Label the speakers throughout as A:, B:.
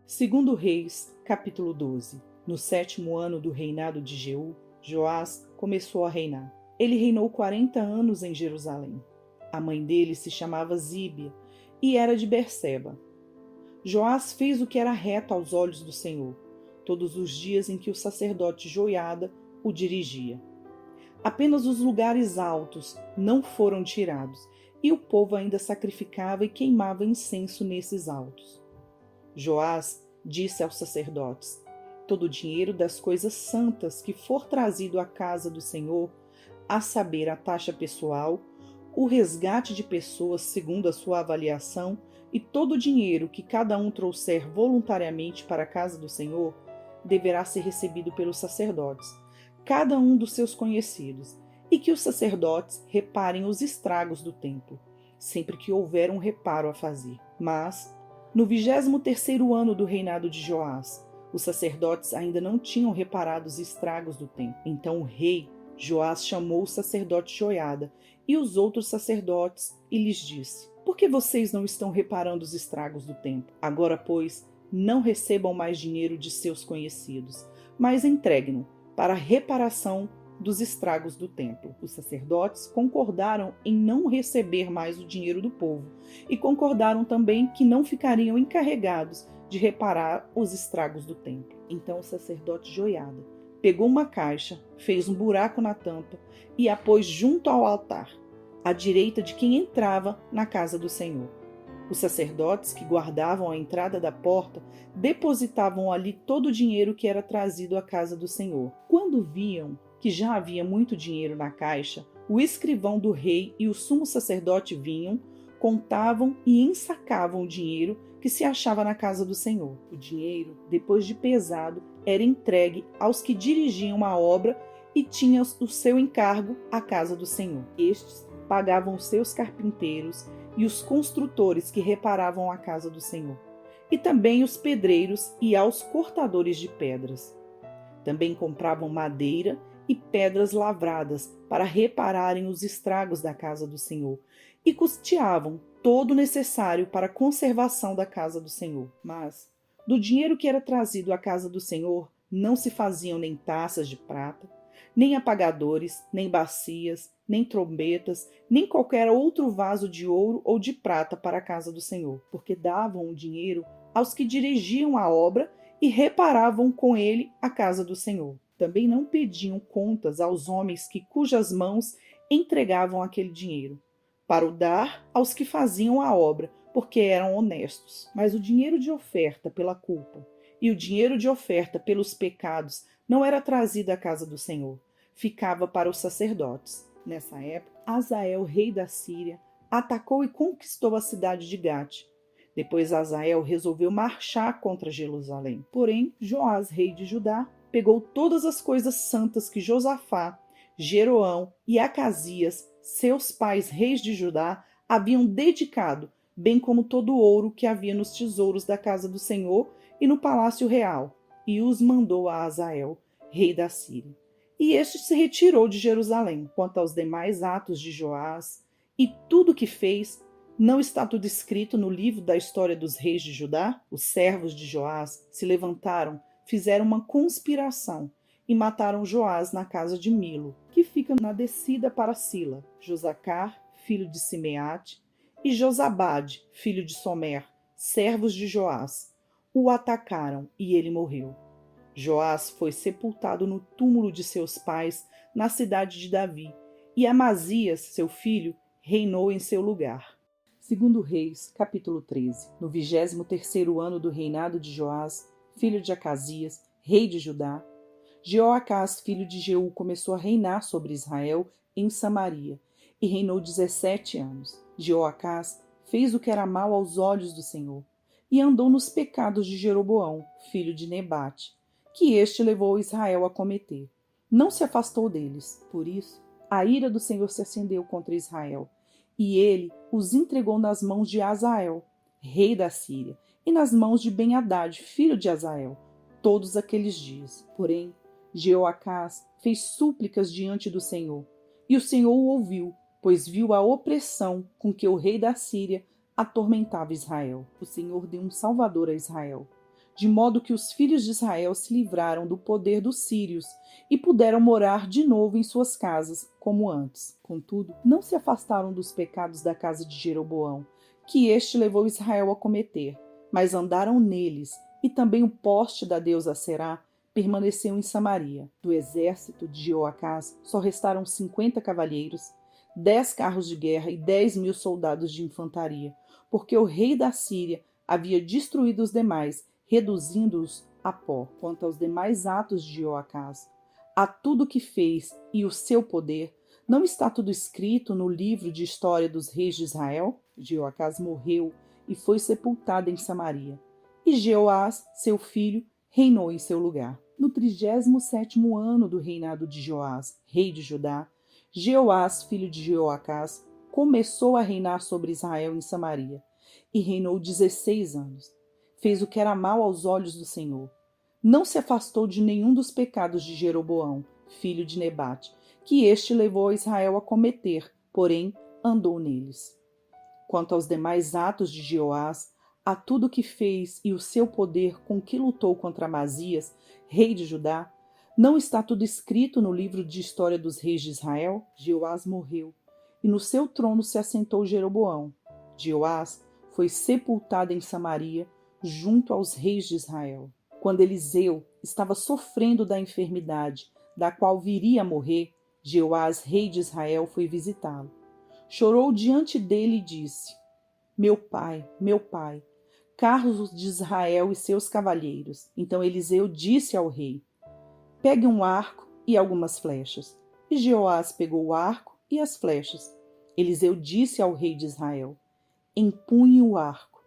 A: Segundo Reis, capítulo 12. No 7º ano do reinado de Jeú, Joás começou a reinar. Ele reinou 40 anos em Jerusalém. A mãe dele se chamava Zíbia e era de Berseba. Joás fez o que era reto aos olhos do Senhor, todos os dias em que o sacerdote Joiada o dirigia. Apenas os lugares altos não foram tirados, e o povo ainda sacrificava e queimava incenso nesses altos. Joás disse aos sacerdotes: todo o dinheiro das coisas santas que for trazido à casa do Senhor, a saber, a taxa pessoal, o resgate de pessoas segundo a sua avaliação e todo o dinheiro que cada um trouxer voluntariamente para a casa do Senhor, deverá ser recebido pelos sacerdotes, cada um dos seus conhecidos, e que os sacerdotes reparem os estragos do templo, sempre que houver um reparo a fazer. Mas, no 23º ano do reinado de Joás, os sacerdotes ainda não tinham reparado os estragos do templo. Então o rei Joás chamou o sacerdote Joiada e os outros sacerdotes e lhes disse: por que vocês não estão reparando os estragos do templo? Agora, pois, não recebam mais dinheiro de seus conhecidos, mas entreguem-no para a reparação dos estragos do templo. Os sacerdotes concordaram em não receber mais o dinheiro do povo e concordaram também que não ficariam encarregados de reparar os estragos do templo. Então o sacerdote Joiada pegou uma caixa, fez um buraco na tampa e a pôs junto ao altar, à direita de quem entrava na casa do Senhor. Os sacerdotes que guardavam a entrada da porta depositavam ali todo o dinheiro que era trazido à casa do Senhor. Quando viam que já havia muito dinheiro na caixa, o escrivão do rei e o sumo sacerdote vinham, contavam e ensacavam o dinheiro que se achava na casa do Senhor. O dinheiro, depois de pesado, era entregue aos que dirigiam a obra e tinham o seu encargo à casa do Senhor. Estes pagavam os seus carpinteiros e os construtores que reparavam a casa do Senhor, e também os pedreiros e aos cortadores de pedras. Também compravam madeira e pedras lavradas para repararem os estragos da casa do Senhor, e custeavam todo o necessário para a conservação da casa do Senhor. Mas, do dinheiro que era trazido à casa do Senhor, não se faziam nem taças de prata, nem apagadores, nem bacias, nem trombetas, nem qualquer outro vaso de ouro ou de prata para a casa do Senhor, porque davam o dinheiro aos que dirigiam a obra e reparavam com ele a casa do Senhor. Também não pediam contas aos homens cujas mãos entregavam aquele dinheiro, para o dar aos que faziam a obra, porque eram honestos. Mas o dinheiro de oferta pela culpa e o dinheiro de oferta pelos pecados não era trazido à casa do Senhor, ficava para os sacerdotes. Nessa época, Hazael, rei da Síria, atacou e conquistou a cidade de Gate. Depois Hazael resolveu marchar contra Jerusalém. Porém, Joás, rei de Judá, pegou todas as coisas santas que Josafá, Jeroão e Acasias, seus pais reis de Judá, haviam dedicado, bem como todo o ouro que havia nos tesouros da casa do Senhor e no palácio real, e os mandou a Hazael, rei da Síria. E este se retirou de Jerusalém. Quanto aos demais atos de Joás e tudo que fez, não está tudo escrito no livro da história dos reis de Judá? Os servos de Joás se levantaram, fizeram uma conspiração e mataram Joás na casa de Milo, que fica na descida para Sila. Josacar, filho de Simeate, e Josabade, filho de Somer, servos de Joás, o atacaram e ele morreu. Joás foi sepultado no túmulo de seus pais na cidade de Davi, e Amazias, seu filho, reinou em seu lugar. Segundo Reis, capítulo 13. No 23º ano do reinado de Joás, filho de Acasias, rei de Judá, Jeoacás, filho de Jeú, começou a reinar sobre Israel em Samaria, e reinou 17 anos. Jeoacás fez o que era mal aos olhos do Senhor, e andou nos pecados de Jeroboão, filho de Nebate, que este levou Israel a cometer. Não se afastou deles. Por isso, a ira do Senhor se acendeu contra Israel, e ele os entregou nas mãos de Hazael, rei da Síria, e nas mãos de Ben-Hadad, filho de Hazael, todos aqueles dias. Porém, Jeoacás fez súplicas diante do Senhor, e o Senhor o ouviu, pois viu a opressão com que o rei da Síria atormentava Israel. O Senhor deu um salvador a Israel, de modo que os filhos de Israel se livraram do poder dos sírios e puderam morar de novo em suas casas, como antes. Contudo, não se afastaram dos pecados da casa de Jeroboão, que este levou Israel a cometer, mas andaram neles, e também o poste da deusa Será permaneceu em Samaria. Do exército de Jeoacás só restaram 50 cavalheiros, 10 carros de guerra e 10.000 soldados de infantaria, porque o rei da Síria havia destruído os demais, reduzindo-os a pó. Quanto aos demais atos de Jeoacás, a tudo que fez e o seu poder, não está tudo escrito no livro de história dos reis de Israel? Jeoacás morreu e foi sepultado em Samaria, e Jeoás, seu filho, reinou em seu lugar. No 37º ano do reinado de Joás, rei de Judá, Jeoás, filho de Jeoacás, começou a reinar sobre Israel em Samaria, e reinou 16 anos. Fez o que era mal aos olhos do Senhor. Não se afastou de nenhum dos pecados de Jeroboão, filho de Nebate, que este levou a Israel a cometer, porém andou neles. Quanto aos demais atos de Jeoás, a tudo que fez e o seu poder com que lutou contra Amazias, rei de Judá, não está tudo escrito no livro de história dos reis de Israel? Jeoás morreu, e no seu trono se assentou Jeroboão. Jeoás foi sepultado em Samaria, junto aos reis de Israel. Quando Eliseu estava sofrendo da enfermidade, da qual viria a morrer, Jeoás, rei de Israel, foi visitá-lo. Chorou diante dele e disse: meu pai, carros de Israel e seus cavalheiros. Então Eliseu disse ao rei: pegue um arco e algumas flechas. E Jeoás pegou o arco e as flechas. Eliseu disse ao rei de Israel: empunhe o arco.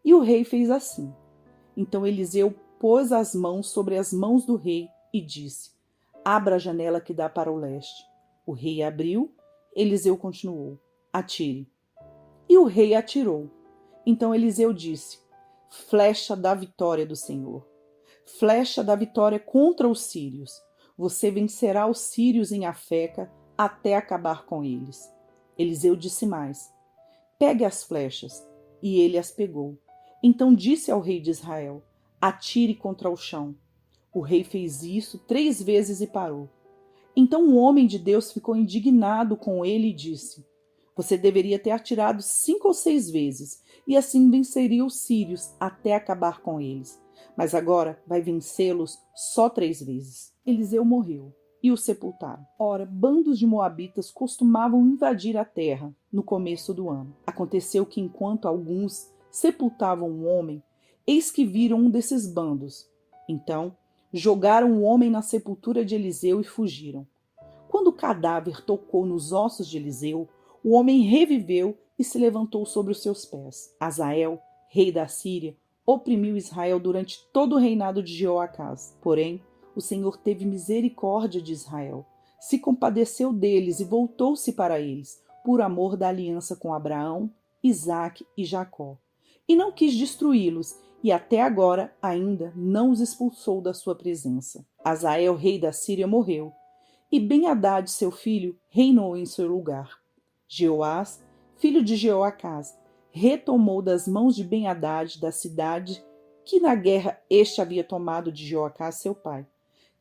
A: E o rei fez assim. Então Eliseu pôs as mãos sobre as mãos do rei e disse: abra a janela que dá para o leste. O rei abriu. Eliseu continuou: atire. E o rei atirou. Então Eliseu disse: flecha da vitória do Senhor, flecha da vitória contra os sírios. Você vencerá os sírios em Afeca até acabar com eles. Eliseu disse mais: pegue as flechas. E ele as pegou. Então disse ao rei de Israel: atire contra o chão. O rei fez isso 3 vezes e parou. Então o homem de Deus ficou indignado com ele e disse: você deveria ter atirado 5 ou 6 vezes, e assim venceria os sírios até acabar com eles. Mas agora vai vencê-los só 3 vezes. Eliseu morreu, e o sepultaram. Ora, bandos de moabitas costumavam invadir a terra no começo do ano. Aconteceu que enquanto alguns sepultavam um homem, eis que viram um desses bandos. Então jogaram o homem na sepultura de Eliseu e fugiram. Quando o cadáver tocou nos ossos de Eliseu, o homem reviveu e se levantou sobre os seus pés. Azael, rei da Síria, oprimiu Israel durante todo o reinado de Jeoacás. Porém, o Senhor teve misericórdia de Israel, se compadeceu deles e voltou-se para eles, por amor da aliança com Abraão, Isaque e Jacó. E não quis destruí-los, e até agora ainda não os expulsou da sua presença. Azael, rei da Síria, morreu, e Ben-Hadad, seu filho, reinou em seu lugar. Jeoás, filho de Jeoacás, retomou das mãos de Ben-Hadad da cidade que na guerra este havia tomado de Jeoacás, seu pai.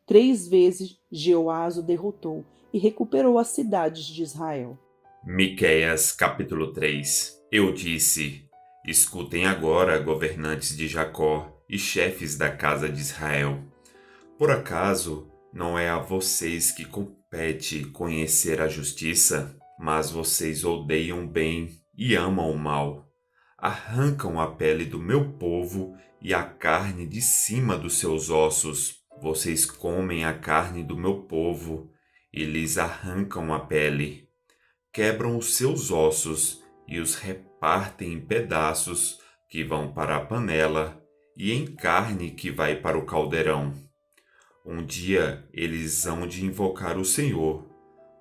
A: 3 vezes Jeoás o derrotou e recuperou as cidades de Israel.
B: Miqueias, capítulo 3. Eu disse: escutem agora, governantes de Jacó e chefes da casa de Israel. Por acaso não é a vocês que compete conhecer a justiça? Mas vocês odeiam o bem e amam o mal. Arrancam a pele do meu povo e a carne de cima dos seus ossos. Vocês comem a carne do meu povo e lhes arrancam a pele. Quebram os seus ossos e os repartem em pedaços que vão para a panela e em carne que vai para o caldeirão. Um dia eles hão de invocar o Senhor,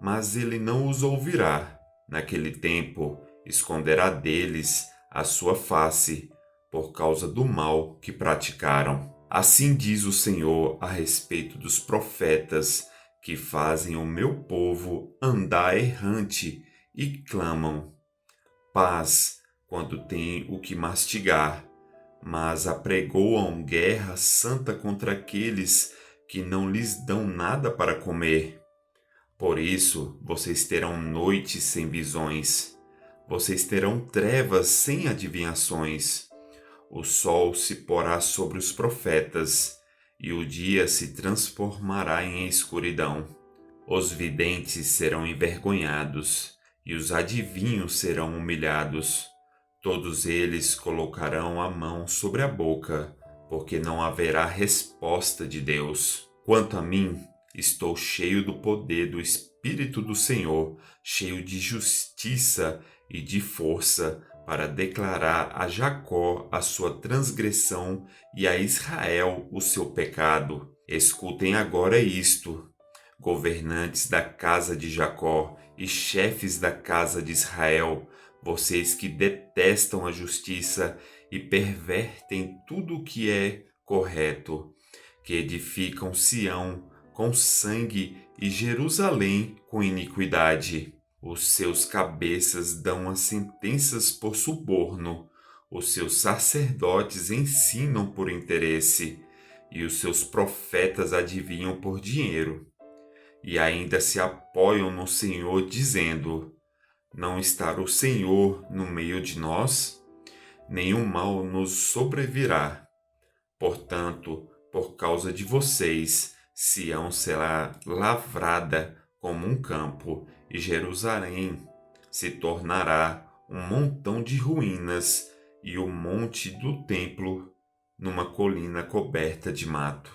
B: mas ele não os ouvirá. Naquele tempo, esconderá deles a sua face, por causa do mal que praticaram. Assim diz o Senhor a respeito dos profetas que fazem o meu povo andar errante e clamam paz quando têm o que mastigar, mas apregoam guerra santa contra aqueles que não lhes dão nada para comer. Por isso, vocês terão noites sem visões, vocês terão trevas sem adivinhações. O sol se porá sobre os profetas, e o dia se transformará em escuridão. Os videntes serão envergonhados, e os adivinhos serão humilhados. Todos eles colocarão a mão sobre a boca, porque não haverá resposta de Deus. Quanto a mim, estou cheio do poder do Espírito do Senhor, cheio de justiça e de força, para declarar a Jacó a sua transgressão e a Israel o seu pecado. Escutem agora isto, governantes da casa de Jacó e chefes da casa de Israel, vocês que detestam a justiça e pervertem tudo o que é correto, que edificam Sião com sangue e Jerusalém com iniquidade. Os seus cabeças dão as sentenças por suborno, os seus sacerdotes ensinam por interesse, e os seus profetas adivinham por dinheiro. E ainda se apoiam no Senhor, dizendo: não está o Senhor no meio de nós? Nenhum mal nos sobrevirá. Portanto, por causa de vocês, Sião será lavrada como um campo, e Jerusalém se tornará um montão de ruínas, e o monte do templo numa colina coberta de mato.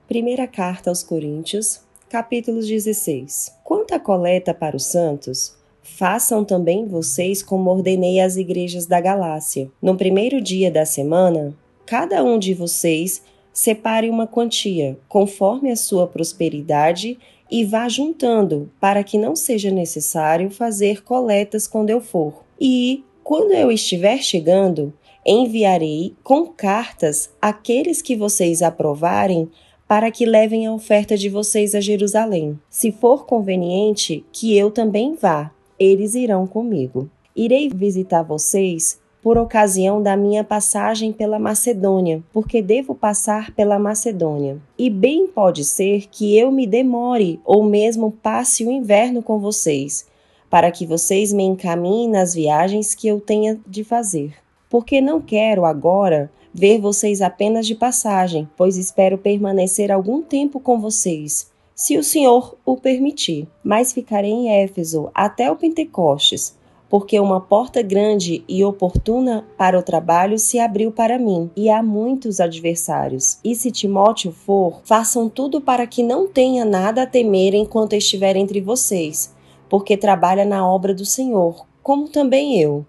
C: Primeira carta aos Coríntios, capítulo 16. Quanto à coleta para os santos, façam também vocês como ordenei às igrejas da Galácia. No primeiro dia da semana, cada um de vocês separe uma quantia, conforme a sua prosperidade, e vá juntando, para que não seja necessário fazer coletas quando eu for. E, quando eu estiver chegando, enviarei com cartas aqueles que vocês aprovarem, para que levem a oferta de vocês a Jerusalém. Se for conveniente que eu também vá, eles irão comigo. Irei visitar vocês por ocasião da minha passagem pela Macedônia, porque devo passar pela Macedônia. E bem pode ser que eu me demore ou mesmo passe o inverno com vocês, para que vocês me encaminhem nas viagens que eu tenha de fazer. Porque não quero agora ver vocês apenas de passagem, pois espero permanecer algum tempo com vocês, se o Senhor o permitir. Mas ficarei em Éfeso até o Pentecostes, porque uma porta grande e oportuna para o trabalho se abriu para mim, e há muitos adversários. E se Timóteo for, façam tudo para que não tenha nada a temer enquanto estiver entre vocês, porque trabalha na obra do Senhor, como também eu.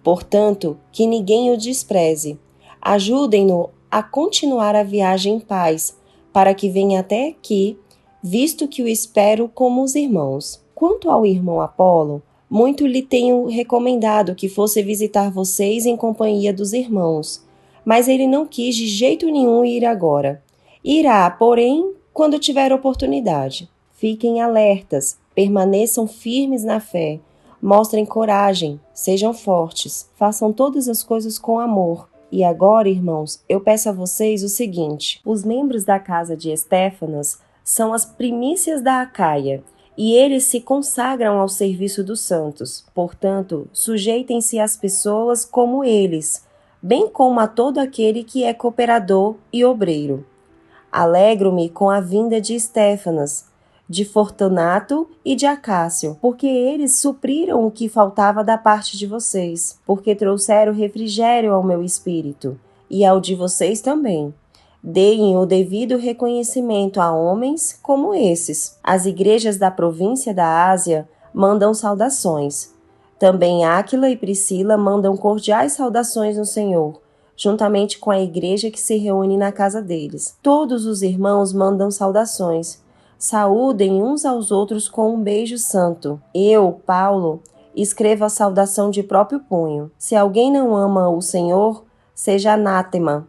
C: Portanto, que ninguém o despreze. Ajudem-no a continuar a viagem em paz, para que venha até aqui, visto que o espero como os irmãos. Quanto ao irmão Apolo, muito lhe tenho recomendado que fosse visitar vocês em companhia dos irmãos, mas ele não quis de jeito nenhum ir agora. Irá, porém, quando tiver oportunidade. Fiquem alertas, permaneçam firmes na fé, mostrem coragem, sejam fortes, façam todas as coisas com amor. E agora, irmãos, eu peço a vocês o seguinte: os membros da casa de Estéfanas são as primícias da Acaia, e eles se consagram ao serviço dos santos. Portanto, sujeitem-se às pessoas como eles, bem como a todo aquele que é cooperador e obreiro. Alegro-me com a vinda de Estéfanas, de Fortunato e de Acácio, porque eles supriram o que faltava da parte de vocês, porque trouxeram refrigério ao meu espírito, e ao de vocês também. Deem o devido reconhecimento a homens como esses. As igrejas da província da Ásia mandam saudações. Também Áquila e Priscila mandam cordiais saudações no Senhor, juntamente com a igreja que se reúne na casa deles. Todos os irmãos mandam saudações. Saúdem uns aos outros com um beijo santo. Eu, Paulo, escrevo a saudação de próprio punho. Se alguém não ama o Senhor, seja anátema.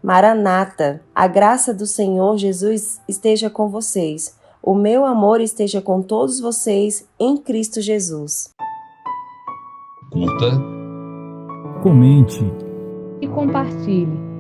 C: Maranata, a graça do Senhor Jesus esteja com vocês. O meu amor esteja com todos vocês em Cristo Jesus.
D: Curta,
E: comente
F: e compartilhe.